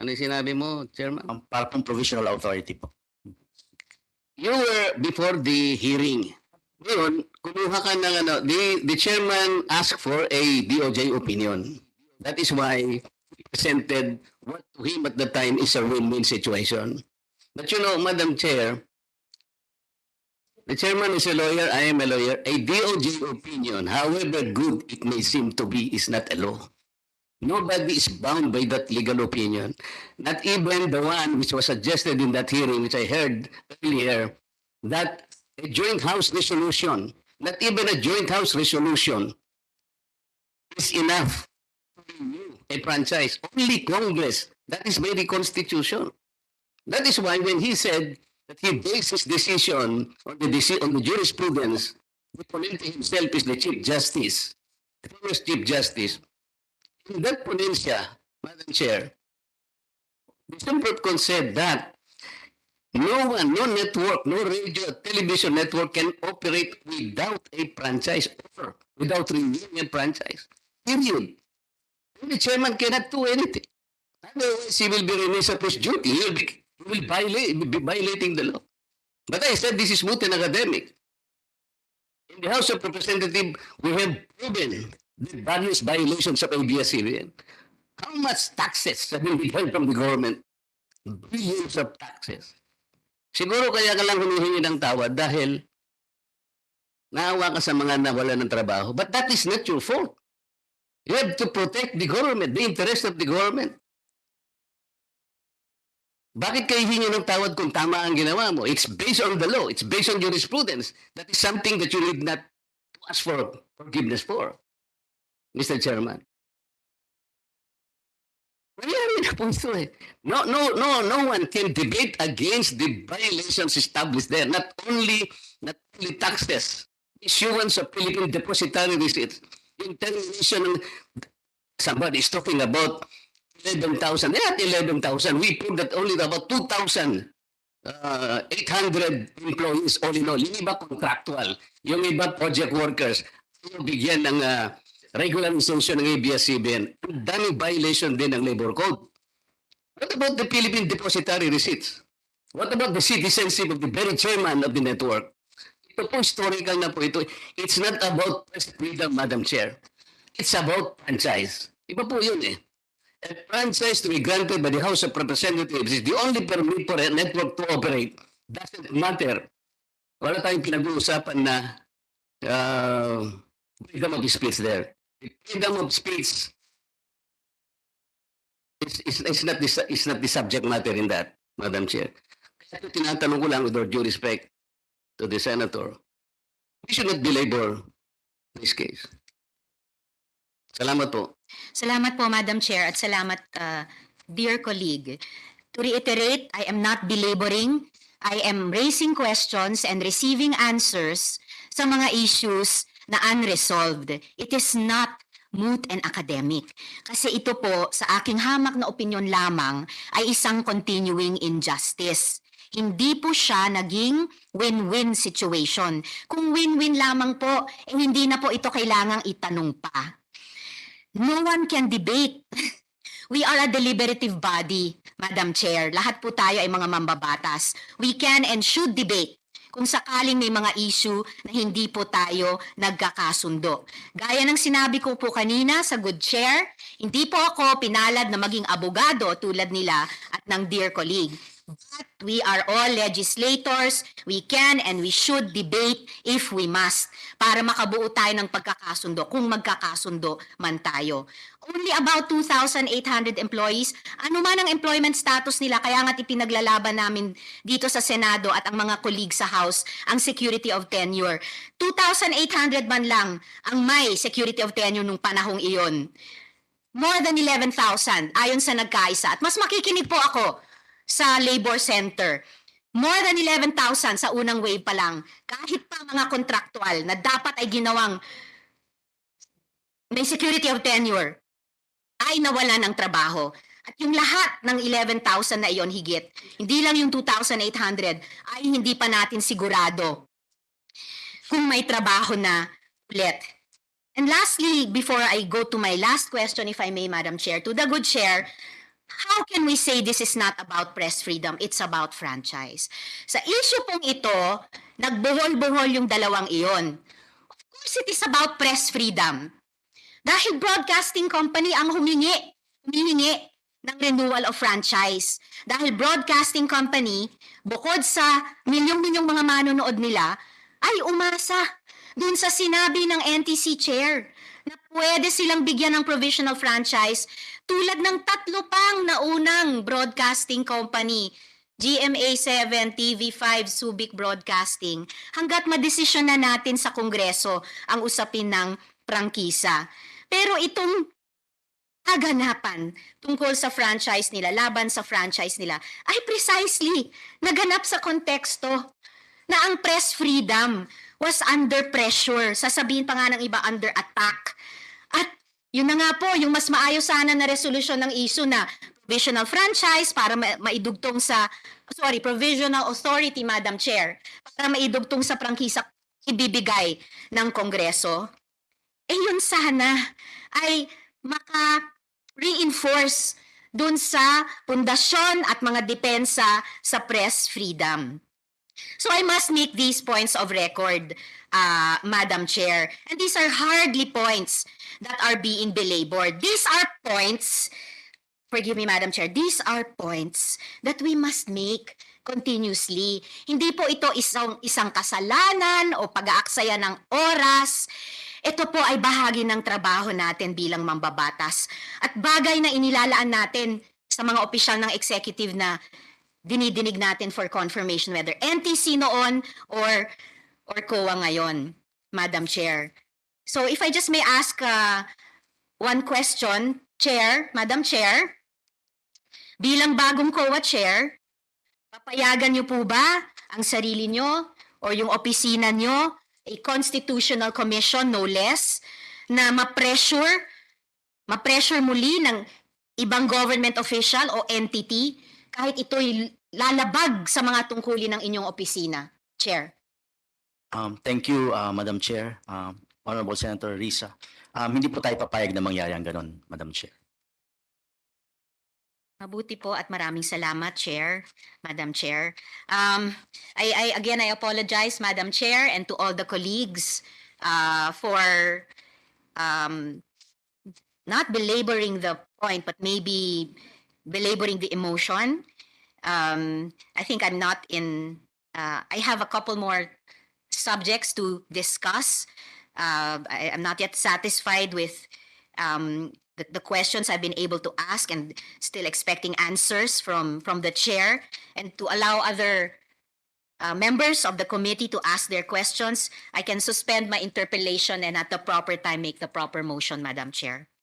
Ano yung sinabi mo, Chairman? Para pong provisional authority po. You were before the hearing. Ngayon, kumuha ka ng ano, the chairman asked for a DOJ opinion. That is why he presented what to him at the time is a win-win situation. But you know, Madam Chair, the chairman is a lawyer, I am a lawyer. A DOJ opinion, however good it may seem to be, is not a law. Nobody is bound by that legal opinion. Not even the one which was suggested in that hearing, which I heard earlier, that a joint house resolution, not even a joint house resolution, is enough to renew a franchise. Only Congress. That is by the Constitution. That is why when he said that he based his decision on the jurisprudence, the ponente himself is the Chief Justice, the famous Chief Justice. In that ponencia, Madam Chair, the Supreme Court said that no one, no network, no radio, television network can operate without a franchise offer, without renewing a franchise. Period. And the chairman cannot do anything. Otherwise, he will be remiss of his duty. He will be violating the law. But I said this is moot and academic. In the House of Representatives, we have proven the various violations of ABS-CBN. How much taxes have been withheld from the government? Billions of taxes. Siguro kaya ka lang humihingi ng tawad dahil naawa ka sa mga nawala ng trabaho. But that is not your fault. You have to protect the government, the interest of the government. Bakit kayo hingi ng tawad kung tama ang ginawa mo? It's based on the law. It's based on jurisprudence. That is something that you need not to ask for forgiveness for, Mr. Chairman. Nangyari na po ito eh. No one can debate against the violations established there. Not only taxes, issuance of Philippine depositary receipts, intervention ng somebody is talking about 11,000. Not 11,000. We proved that only about 2,800 employees all in all. Yung iba contractual, yung iba project workers, bigyan ng regularization ng ABS-CBN. Daming violation din ng labor code. What about the Philippine depositary receipts? What about the citizenship of the very chairman of the network? Ito po historical na po ito. It's not about press freedom, Madam Chair. It's about franchise. Iba po yun eh. A franchise to be granted by the House of Representatives is the only permit for a network to operate. Doesn't matter. Wala tayong pinag-uusapan na freedom of speech there. The freedom of speech is not the subject matter in that, Madam Chair. Kaya tinatanong ko lang with all due respect to the Senator, we should not belabor this case. Salamat po. Salamat po, Madam Chair, at salamat, dear colleague. To reiterate, I am not belaboring. I am raising questions and receiving answers sa mga issues na unresolved. It is not moot and academic. Kasi ito po, sa aking hamak na opinyon lamang, ay isang continuing injustice. Hindi po siya naging win-win situation. Kung win-win lamang po, hindi na po ito kailangang itanong pa. No one can debate. We are a deliberative body, Madam Chair. Lahat po tayo ay mga mambabatas. We can and should debate kung sakaling may mga issue na hindi po tayo nagkakasundo. Gaya ng sinabi ko po kanina sa Good Chair, hindi po ako pinalad na maging abogado tulad nila at ng dear colleague. But we are all legislators. We can and we should debate if we must para makabuo tayo ng pagkakasundo kung magkakasundo man tayo. Only about 2,800 employees. Ano man ang employment status nila, kaya nga't ipinaglalaban namin dito sa Senado at ang mga colleagues sa House ang security of tenure. 2,800 man lang ang may security of tenure nung panahong iyon. More than 11,000 ayon sa nagkaisa. At mas makikinig po ako sa labor center. More than 11,000 sa unang wave pa lang. Kahit pa mga contractual na dapat ay ginawang may security of tenure ay nawalan ng trabaho. At yung lahat ng 11,000 na iyon higit, hindi lang yung 2,800 ay hindi pa natin sigurado kung may trabaho na ulit. And lastly, before I go to my last question, if I may, Madam Chair, to the Good Chair, how can we say this is not about press freedom? It's about franchise. Sa issue pong ito, nagbuhol-buhol yung dalawang iyon. Of course, it is about press freedom. Dahil broadcasting company ang humihingi ng renewal of franchise. Dahil broadcasting company, bukod sa milyong-milyong mga manonood nila, ay umasa dun sa sinabi ng NTC chair na pwede silang bigyan ng provisional franchise tulad ng 3 pang naunang broadcasting company, GMA7, TV5, Subic Broadcasting, hanggat madesisyon na natin sa Kongreso ang usapin ng prangkisa. Pero itong kaganapan tungkol sa franchise nila, laban sa franchise nila, ay precisely naganap sa konteksto na ang press freedom was under pressure. Sasabihin pa nga ng iba, under attack. At yun na nga po, yung mas maayos sana na resolusyon ng issue na provisional franchise para maidugtong sa, provisional authority, Madam Chair, para maidugtong sa prangkisa ibibigay ng Kongreso. Eh yun sana ay maka-reinforce dun sa pundasyon at mga depensa sa press freedom. So I must make these points of record, Madam Chair. And these are hardly points that are being belabored. These are points, forgive me, Madam Chair, these are points that we must make continuously. Hindi po ito isang kasalanan o pag-aaksaya ng oras. Ito po ay bahagi ng trabaho natin bilang mambabatas at bagay na inilalaan natin sa mga opisyal ng executive na dinidinig natin for confirmation whether NTC noon or COA ngayon, Madam Chair. So if I just may ask one question, Chair, Madam Chair, bilang bagong COA Chair, papayagan niyo po ba ang sarili niyo o yung opisina niyo, a constitutional commission no less, na ma-pressure muli ng ibang government official o entity kahit ito'y lalabag sa mga tungkulin ng inyong opisina? Chair. Thank you, Madam Chair. Honorable Senator Risa. Hindi po tayo papayag na mangyari ang ganon, Madam Chair. Mabuti po at maraming salamat, Chair, Madam Chair. I apologize, Madam Chair, and to all the colleagues for not belaboring the point, but maybe belaboring the emotion. I think I'm not in, I have a couple more subjects to discuss. I'm not yet satisfied with the questions I've been able to ask and still expecting answers from the chair, and to allow other members of the committee to ask their questions. I can suspend my interpellation and at the proper time make the proper motion, Madam Chair.